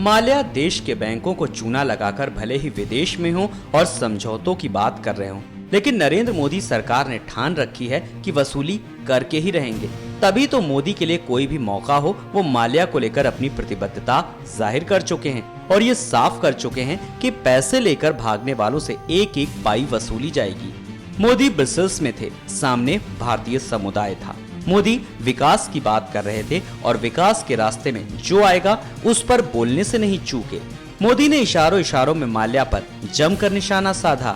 माल्या देश के बैंकों को चूना लगाकर भले ही विदेश में हो और समझौतों की बात कर रहे हो, लेकिन नरेंद्र मोदी सरकार ने ठान रखी है कि वसूली करके ही रहेंगे। तभी तो मोदी के लिए कोई भी मौका हो वो माल्या को लेकर अपनी प्रतिबद्धता जाहिर कर चुके हैं और ये साफ कर चुके हैं कि पैसे लेकर भागने वालों से एक एक पाई वसूली जाएगी। मोदी ब्रसेल्स में थे, सामने भारतीय समुदाय था। मोदी विकास की बात कर रहे थे और विकास के रास्ते में जो आएगा उस पर बोलने से नहीं चूके। मोदी ने इशारों इशारों में माल्या पर जमकर निशाना साधा।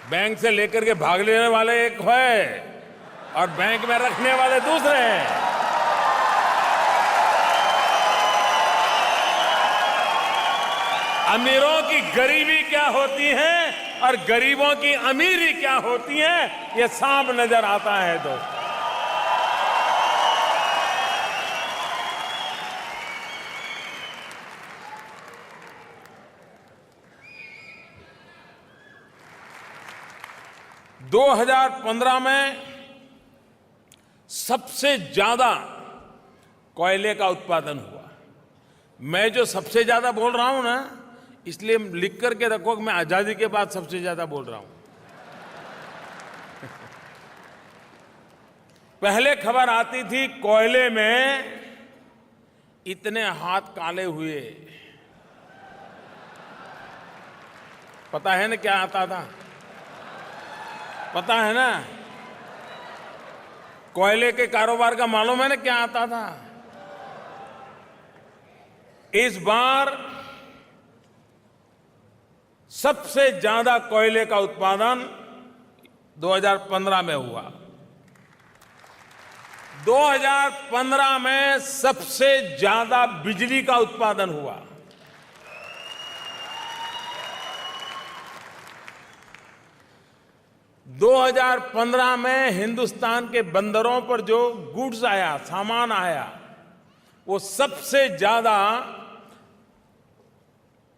बैंक से लेकर के भाग लेने वाले एक है और बैंक में रखने वाले दूसरे हैं। अमीरों की गरीबी क्या होती है और गरीबों की अमीरी क्या होती है, ये साफ नजर आता है दोस्तों। दो 2015 में सबसे ज्यादा कोयले का उत्पादन हुआ। मैं जो सबसे ज्यादा बोल रहा हूं ना, इसलिए लिख करके रखो कि मैं आजादी के बाद सबसे ज्यादा बोल रहा हूं। पहले खबर आती थी कोयले में इतने हाथ काले हुए। पता है ना क्या आता था? पता है ना? कोयले के कारोबार का मालूम है ना क्या आता था? इस बार सबसे ज्यादा कोयले का उत्पादन 2015 में हुआ। 2015 में सबसे ज्यादा बिजली का उत्पादन हुआ। दो 2015 में हिंदुस्तान के बंदरों पर जो गुड्स आया, सामान आया, वो सबसे ज्यादा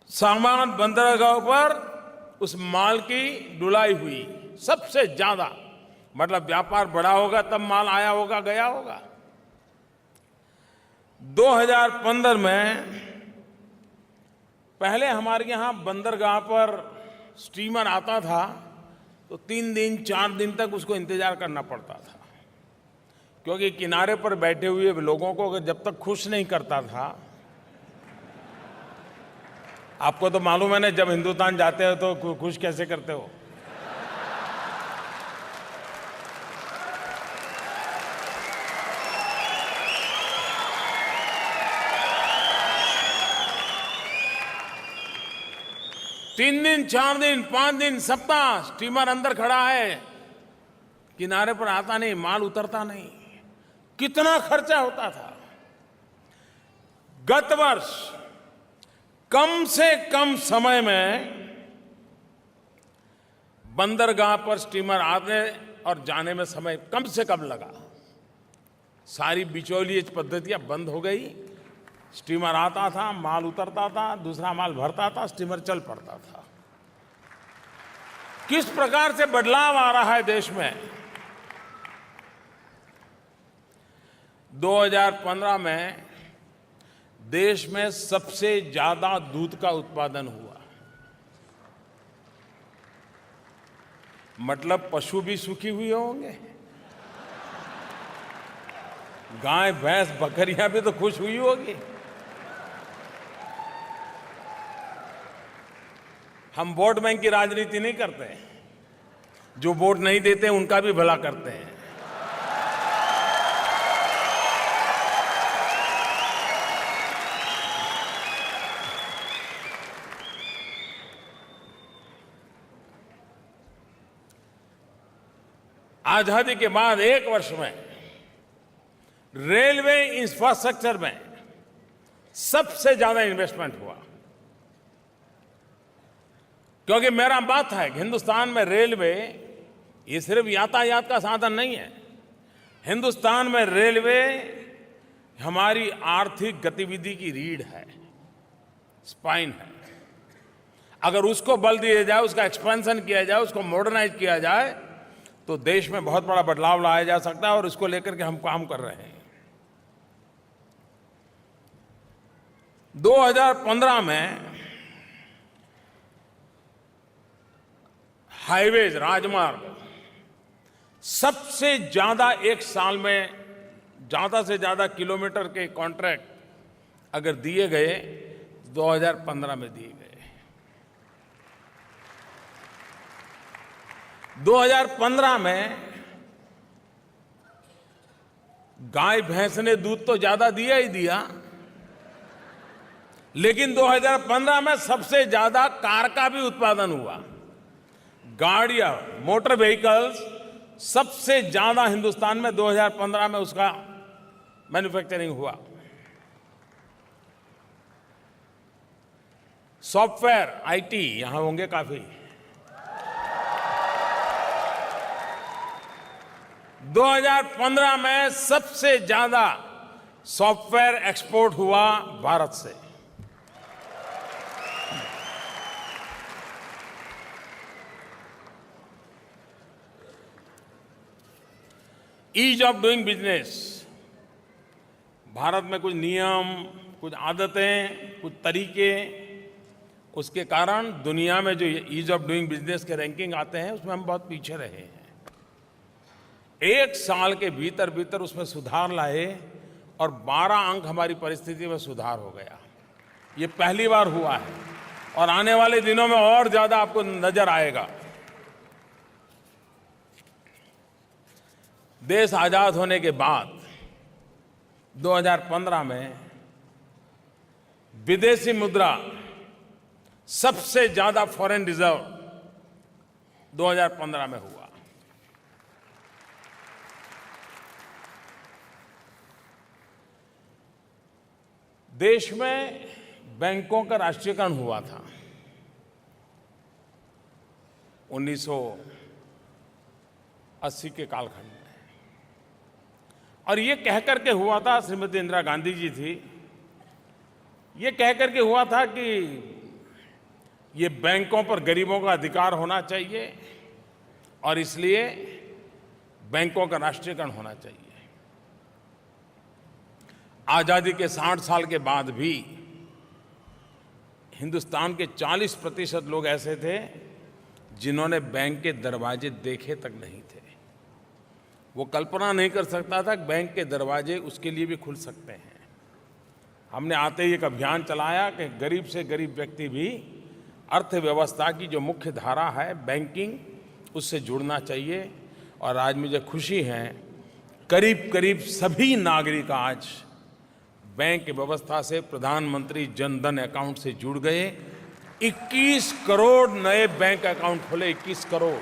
सामान बंदरगाहों पर उस माल की ढुलाई हुई, सबसे ज्यादा। मतलब व्यापार बढ़ा होगा तब माल आया होगा, गया होगा। 2015 में पहले हमारे यहां बंदरगाह पर स्टीमर आता था तो 3 दिन 4 दिन तक उसको इंतजार करना पड़ता था, क्योंकि किनारे पर बैठे हुए लोगों को अगर जब तक खुश नहीं करता था। आपको तो मालूम है ना, जब हिंदुस्तान जाते हो तो खुश कैसे करते हो। तीन दिन 4 दिन 5 दिन सप्ताह स्टीमर अंदर खड़ा है, किनारे पर आता नहीं, माल उतरता नहीं। कितना खर्चा होता था। गत वर्ष कम से कम समय में बंदरगाह पर स्टीमर आने और जाने में समय कम से कम लगा। सारी बिचौलिए पद्धतियां बंद हो गई। स्टीमर आता था, माल उतरता था, दूसरा माल भरता था, स्टीमर चल पड़ता था। किस प्रकार से बदलाव आ रहा है देश में। 2015 में देश में सबसे ज्यादा दूध का उत्पादन हुआ। मतलब पशु भी सुखी हुए होंगे, गाय भैंस बकरियां भी तो खुश हुई होगी। हम वोट बैंक की राजनीति नहीं करते, जो वोट नहीं देते उनका भी भला करते हैं। आजादी के बाद 1 वर्ष में रेलवे इंफ्रास्ट्रक्चर में सबसे ज्यादा इन्वेस्टमेंट हुआ, क्योंकि मेरा मत है कि हिंदुस्तान में रेलवे ये सिर्फ यातायात का साधन नहीं है। हिंदुस्तान में रेलवे हमारी आर्थिक गतिविधि की रीढ़ है, स्पाइन है। अगर उसको बल दिया जाए, उसका एक्सपेंशन किया जाए, उसको मॉडर्नाइज किया जाए, तो देश में बहुत बड़ा बदलाव लाया जा सकता है और इसको लेकर के हम काम कर रहे हैं। 2015 में हाईवेज, राजमार्ग सबसे ज्यादा एक साल में ज्यादा से ज्यादा किलोमीटर के कॉन्ट्रैक्ट अगर दिए गए 2015 में दिए गए। 2015 में गाय भैंस ने दूध तो ज्यादा दिया ही दिया, लेकिन 2015 में सबसे ज्यादा कार का भी उत्पादन हुआ। गाड़ियां, मोटर व्हीकल्स सबसे ज्यादा हिंदुस्तान में 2015 में उसका मैन्युफैक्चरिंग हुआ। सॉफ्टवेयर, आईटी, यहां होंगे काफी। 2015 में सबसे ज्यादा सॉफ्टवेयर एक्सपोर्ट हुआ भारत से। Ease of doing business, Bharat में कुछ नियम, कुछ आदतें, कुछ तरीके, उसके कारण दुनिया में जो ईज ऑफ डूइंग बिजनेस के रैंकिंग आते हैं उसमें हम बहुत पीछे रहे हैं। एक साल के भीतर भीतर उसमें सुधार लाए और 12 अंक हमारी परिस्थिति में सुधार हो गया। ये पहली बार हुआ है और आने वाले दिनों में और ज्यादा आपको नजर आएगा। देश आजाद होने के बाद 2015 में विदेशी मुद्रा सबसे ज्यादा फॉरेन रिजर्व 2015 में हुआ। देश में बैंकों का राष्ट्रीयकरण हुआ था 1980 के कालखंड में, और ये कहकर के हुआ था, श्रीमती इंदिरा गांधी जी थी, ये कहकर के हुआ था कि ये बैंकों पर गरीबों का अधिकार होना चाहिए और इसलिए बैंकों का राष्ट्रीयकरण होना चाहिए। आजादी के 60 साल के बाद भी हिंदुस्तान के 40% लोग ऐसे थे जिन्होंने बैंक के दरवाजे देखे तक नहीं थे। वो कल्पना नहीं कर सकता था कि बैंक के दरवाजे उसके लिए भी खुल सकते हैं। हमने आते ही एक अभियान चलाया कि गरीब से गरीब व्यक्ति भी अर्थव्यवस्था की जो मुख्य धारा है बैंकिंग, उससे जुड़ना चाहिए। और आज मुझे खुशी है, करीब करीब सभी नागरिक आज बैंक व्यवस्था से प्रधानमंत्री जन धन अकाउंट से जुड़ गए। 21 करोड़ नए बैंक अकाउंट खुले, 21 करोड़।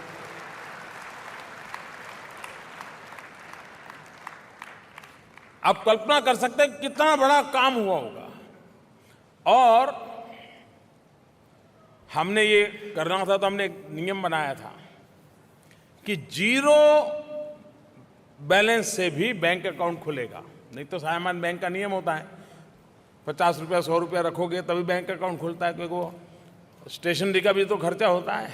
आप कल्पना कर सकते हैं कितना बड़ा काम हुआ होगा। और हमने ये करना था तो हमने एक नियम बनाया था कि जीरो बैलेंस से भी बैंक अकाउंट खुलेगा। नहीं तो सामान्य बैंक का नियम होता है 50 रुपया 100 रुपया रखोगे तभी बैंक अकाउंट खुलता है, क्योंकि वो स्टेशनरी का भी तो खर्चा होता है।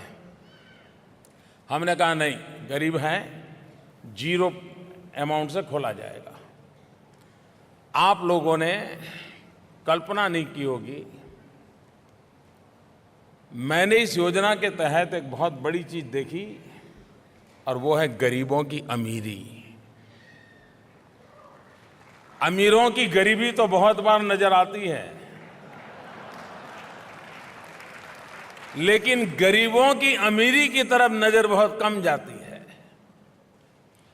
हमने कहा नहीं, गरीब हैं, जीरो अमाउंट से खोला जाएगा। आप लोगों ने कल्पना नहीं की होगी, मैंने इस योजना के तहत एक बहुत बड़ी चीज देखी और वो है गरीबों की अमीरी। अमीरों की गरीबी तो बहुत बार नजर आती है, लेकिन गरीबों की अमीरी की तरफ नजर बहुत कम जाती है।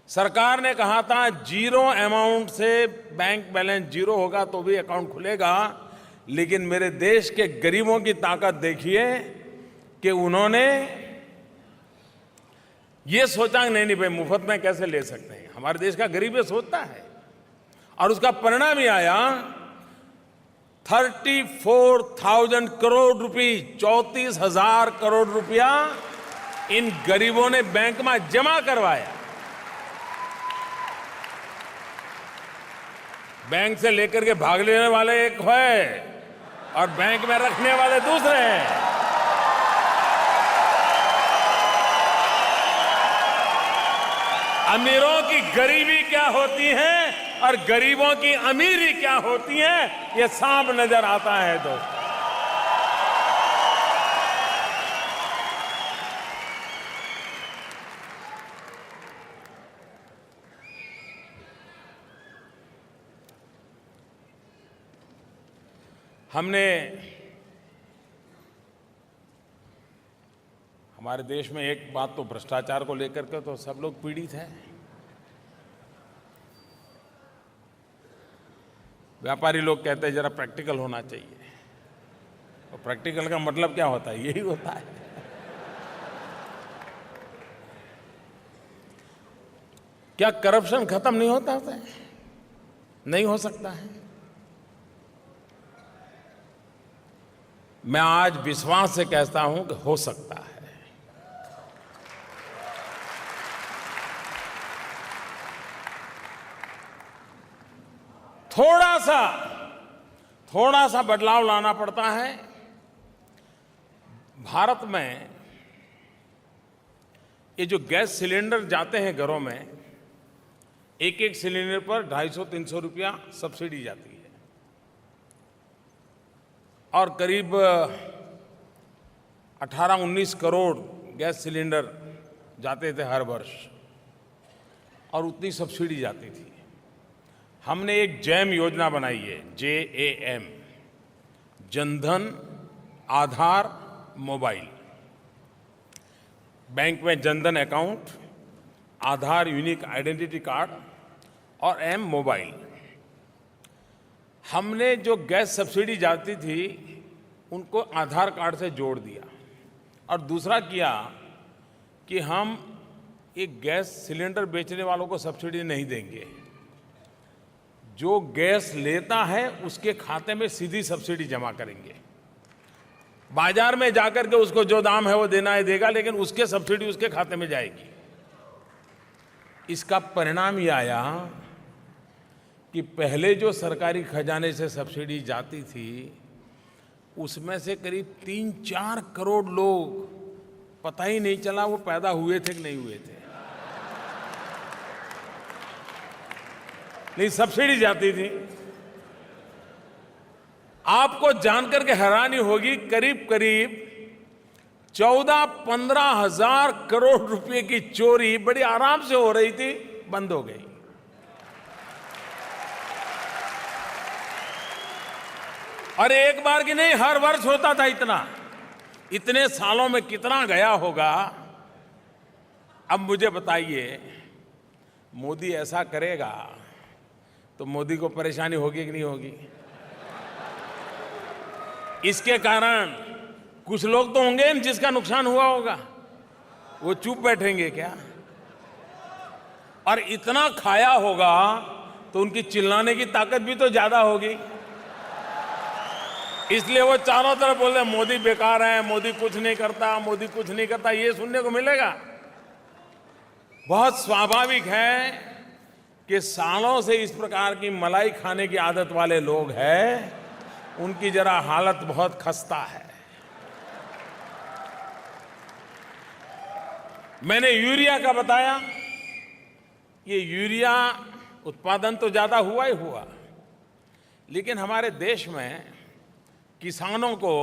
सरकार ने कहा था जीरो अमाउंट से बैंक बैलेंस जीरो होगा तो भी अकाउंट खुलेगा, लेकिन मेरे देश के गरीबों की ताकत देखिए कि उन्होंने ये सोचा नहीं नहीं भाई मुफ्त में कैसे ले सकते हैं। हमारे देश का गरीब ये सोचता है और उसका परिणाम ही आया 34,000 करोड़ रुपए, 34,000 करोड़ रुपया इन गरीबों ने बैंक में जमा करवाया। बैंक से लेकर के भाग लेने वाले एक है और बैंक में रखने वाले दूसरे हैं। अमीरों की गरीबी क्या होती है और गरीबों की अमीरी क्या होती है, ये साफ नजर आता है दोस्तों। हमारे देश में एक बात तो भ्रष्टाचार को लेकर के तो सब लोग पीड़ित हैं। व्यापारी लोग कहते हैं जरा प्रैक्टिकल होना चाहिए, और प्रैक्टिकल का मतलब क्या होता है? यही होता है। क्या करप्शन खत्म नहीं होता है? नहीं हो सकता है। मैं आज विश्वास से कहता हूं कि हो सकता है। थोड़ा सा बदलाव लाना पड़ता है। भारत में ये जो गैस सिलेंडर जाते हैं घरों में, एक एक सिलेंडर पर 250-300 रुपया सब्सिडी जाती है, और करीब 18-19 करोड़ गैस सिलेंडर जाते थे हर वर्ष, और उतनी सब्सिडी जाती थी। हमने एक जैम योजना बनाई है, JAM, Jan Dhan Aadhaar mobile. Bank में जनधन अकाउंट, आधार यूनिक आइडेंटिटी कार्ड और M मोबाइल। हमने जो गैस सब्सिडी जाती थी उनको आधार कार्ड से जोड़ दिया, और दूसरा किया कि हम एक गैस सिलेंडर बेचने वालों को सब्सिडी नहीं देंगे। जो गैस लेता है उसके खाते में सीधी सब्सिडी जमा करेंगे। बाजार में जाकर के उसको जो दाम है वो देना है देगा, लेकिन उसके सब्सिडी उसके खाते में जाएगी। इसका परिणाम ये आया कि पहले जो सरकारी खजाने से सब्सिडी जाती थी उसमें से करीब 3-4 करोड़ लोग पता ही नहीं चला वो पैदा हुए थे कि नहीं हुए थे, नहीं सब्सिडी जाती थी। आपको जानकर के हैरानी होगी, करीब करीब 14-15 हजार करोड़ रुपए की चोरी बड़ी आराम से हो रही थी, बंद हो गई। और एक बार की नहीं, हर वर्ष होता था इतना। इतने सालों में कितना गया होगा। अब मुझे बताइए, मोदी ऐसा करेगा तो मोदी को परेशानी होगी कि नहीं होगी? इसके कारण कुछ लोग तो होंगे जिसका नुकसान हुआ होगा, वो चुप बैठेंगे क्या? और इतना खाया होगा तो उनकी चिल्लाने की ताकत भी तो ज्यादा होगी। इसलिए वो चारों तरफ बोल रहे मोदी बेकार है, मोदी कुछ नहीं करता, मोदी कुछ नहीं करता, ये सुनने को मिलेगा। बहुत स्वाभाविक है कि सालों से इस प्रकार की मलाई खाने की आदत वाले लोग हैं, उनकी जरा हालत बहुत खस्ता है। मैंने यूरिया का बताया, ये यूरिया उत्पादन तो ज्यादा हुआ ही हुआ, लेकिन हमारे देश में किसानों को